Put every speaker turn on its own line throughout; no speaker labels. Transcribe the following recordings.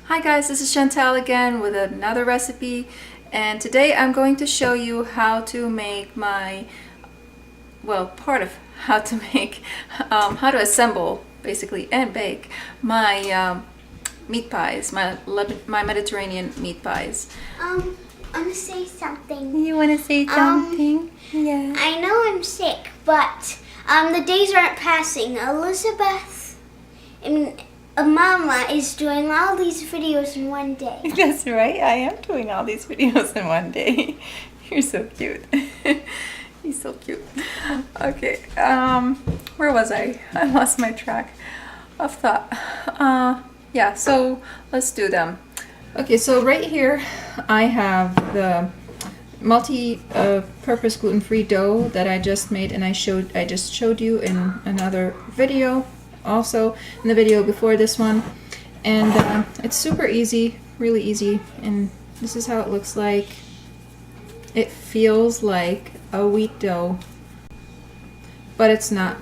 Hi guys, this is Chantal again with another recipe, and today I'm going to show you how to make my, part of how to make, how to assemble basically and bake my meat pies, my Mediterranean meat pies.
I want to say something.
You want to say something? Yeah.
I know I'm sick, but the days aren't passing. Mama is doing all these videos in one day.
That's right, I am doing all these videos in one day. You're so cute. He's so cute. Okay, where was I? I lost my track of thought. Yeah, so let's do them. Okay, so right here I have the multi-purpose gluten-free dough that I just made, and I just showed you in another video, also in the video before this one, and it's super easy, really easy, and this is how it looks like. It feels like a wheat dough, but it's not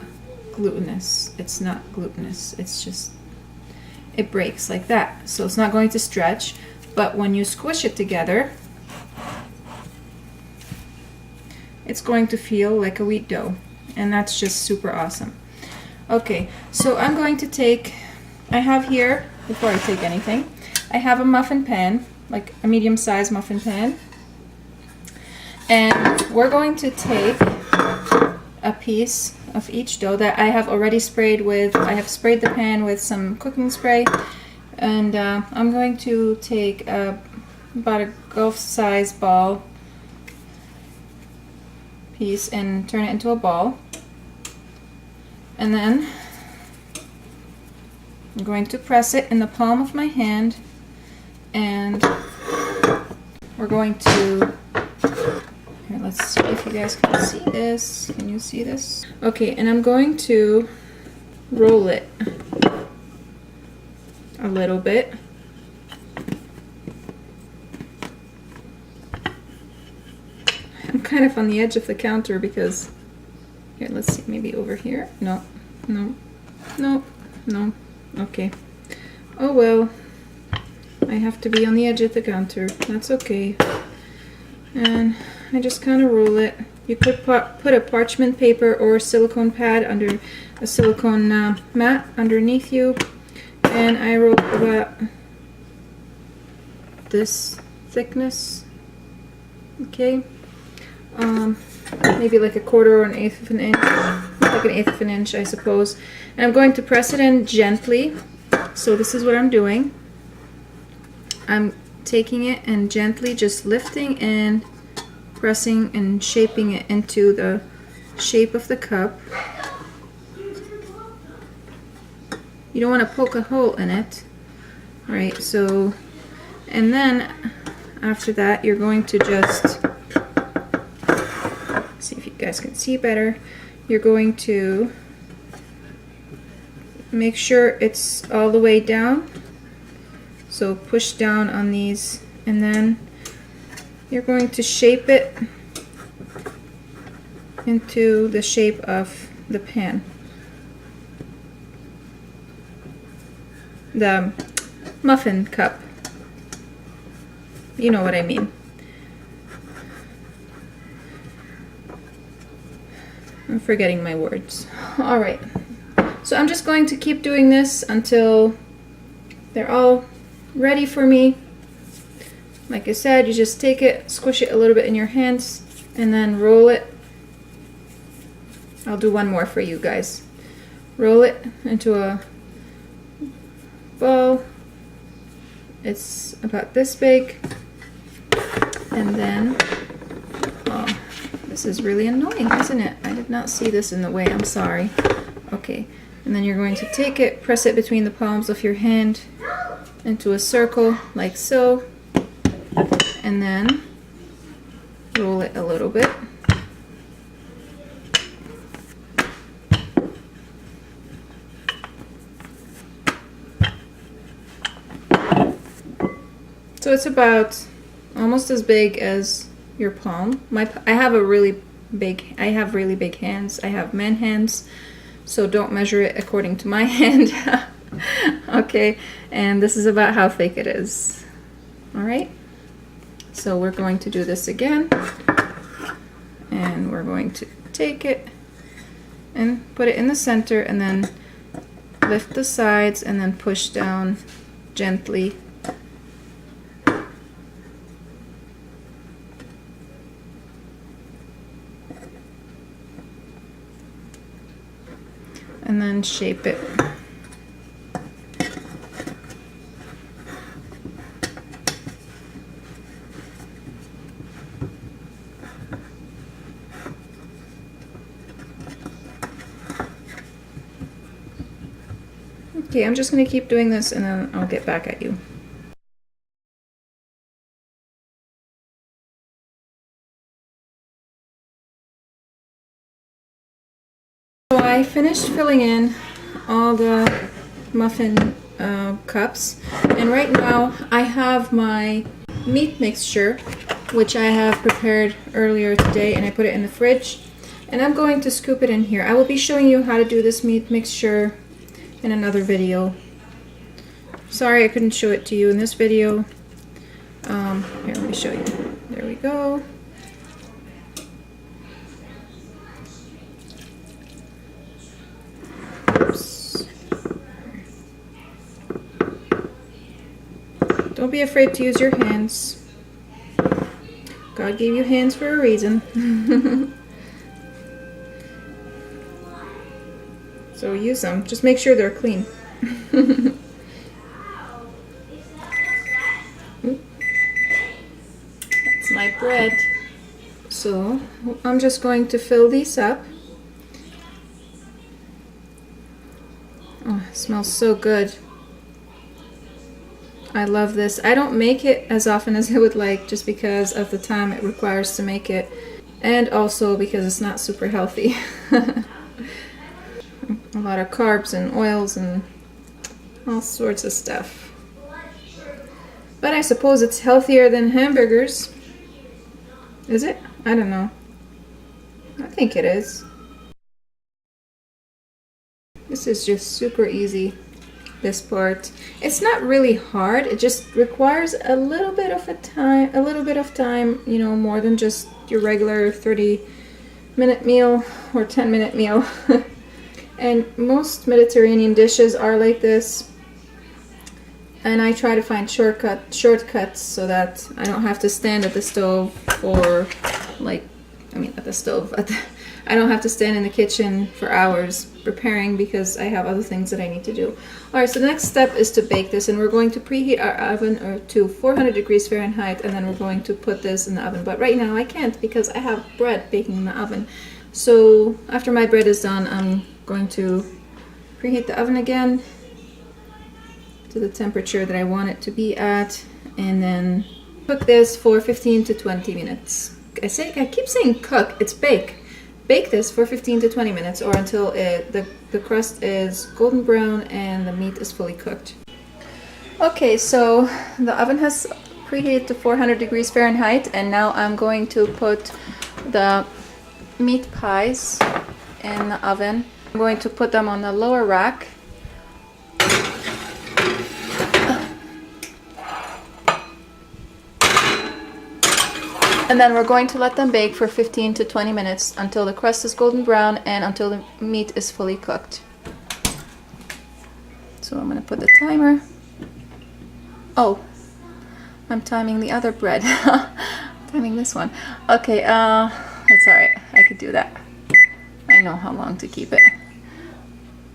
glutinous. It's not glutinous. It's just, it breaks like that, so it's not going to stretch, but when you squish it together, it's going to feel like a wheat dough, and that's just super awesome. Okay, so I'm going to take, I have here, before I take anything, I have a muffin pan, like a medium-sized muffin pan, and we're going to take a piece of each dough that I have already sprayed with. I have sprayed the pan with some cooking spray, and I'm going to take about a golf-sized ball piece and turn it into a ball, and then I'm going to press it in the palm of my hand, and we're going to, here, let's see if you guys can see this. Can you see this? Okay, and I'm going to roll it a little bit. I'm kind of on the edge of the counter because, here, let's see, maybe over here. No, no, no, no. Okay. Oh well. I have to be on the edge of the counter. That's okay. And I just kind of roll it. You could put a parchment paper or silicone pad under a silicone mat underneath you. And I roll about this thickness. Okay. Maybe like a quarter or an eighth of an inch, like an eighth of an inch, I suppose. And I'm going to press it in gently. So this is what I'm doing. I'm taking it and gently just lifting and pressing and shaping it into the shape of the cup. You don't want to poke a hole in it, right? So, and then after that, you're going to just, see if you guys can see better, you're going to make sure it's all the way down, so push down on these, and then you're going to shape it into the shape of the pan, the muffin cup, you know what I mean. I'm forgetting my words. Alright, so I'm just going to keep doing this until they're all ready for me. Like I said, you just take it, squish it a little bit in your hands, and then roll it. I'll do one more for you guys. Roll it into a ball. It's about this big, and then, oh, this is really annoying, isn't it? I did not see this in the way, I'm sorry. Okay, and then you're going to take it, press it between the palms of your hand into a circle, like so, and then roll it a little bit. So it's about almost as big as your palm. I have really big hands. I have man hands, so don't measure it according to my hand. Okay, and this is about how thick it is. All right, so we're going to do this again, and we're going to take it and put it in the center, and then lift the sides and then push down gently. And then shape it. Okay, I'm just going to keep doing this and then I'll get back at you. So I finished filling in all the muffin cups, and right now I have my meat mixture, which I have prepared earlier today, and I put it in the fridge, and I'm going to scoop it in here. I will be showing you how to do this meat mixture in another video. Sorry I couldn't show it to you in this video. Here, let me show you. There we go. Oops. Don't be afraid to use your hands. God gave you hands for a reason. So use them. Just make sure they're clean. That's my bread. So I'm just going to fill these up. Oh, it smells so good. I love this. I don't make it as often as I would like just because of the time it requires to make it, and also because it's not super healthy. A lot of carbs and oils and all sorts of stuff. But I suppose it's healthier than hamburgers. Is it? I don't know. I think it is. This is just super easy, this part. It's not really hard. It just requires a little bit of time, you know, more than just your regular 30-minute meal or 10-minute meal. And most Mediterranean dishes are like this. And I try to find shortcuts so that I don't have to stand at the stove or I don't have to stand in the kitchen for hours preparing because I have other things that I need to do. Alright, so the next step is to bake this, and we're going to preheat our oven to 400 degrees Fahrenheit, and then we're going to put this in the oven. But right now I can't because I have bread baking in the oven. So after my bread is done, I'm going to preheat the oven again to the temperature that I want it to be at, and then cook this for 15 to 20 minutes. I keep saying cook, it's bake. Bake this for 15 to 20 minutes or until the crust is golden brown and the meat is fully cooked. Okay, so the oven has preheated to 400 degrees Fahrenheit, and now I'm going to put the meat pies in the oven. I'm going to put them on the lower rack. And then we're going to let them bake for 15 to 20 minutes until the crust is golden brown and until the meat is fully cooked. So I'm going to put the timer. Oh, I'm timing the other bread. Timing this one. Okay, that's alright. I could do that. I know how long to keep it.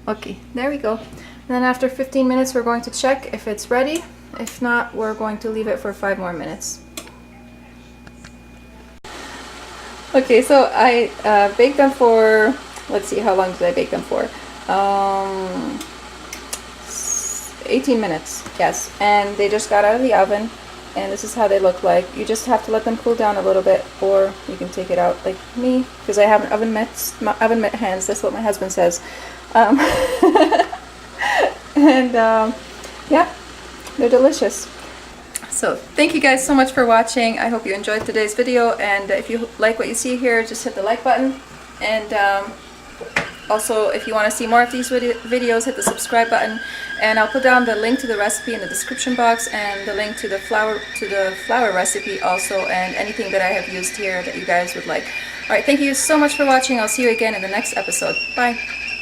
Okay, there we go. And then after 15 minutes we're going to check if it's ready. If not, we're going to leave it for 5 more minutes. Okay, so I baked them for, let's see, how long did I bake them for? 18 minutes, yes. And they just got out of the oven, and this is how they look like. You just have to let them cool down a little bit, or you can take it out like me, because I have an oven mitt hands. That's what my husband says. Yeah, they're delicious. So thank you guys so much for watching. I hope you enjoyed today's video, and if you like what you see here, just hit the like button, and Also, if you want to see more of these videos, hit the subscribe button, and I'll put down the link to the recipe in the description box, and the link to the flour recipe also, and anything that I have used here that you guys would like. Alright, thank you so much for watching. I'll see you again in the next episode. Bye!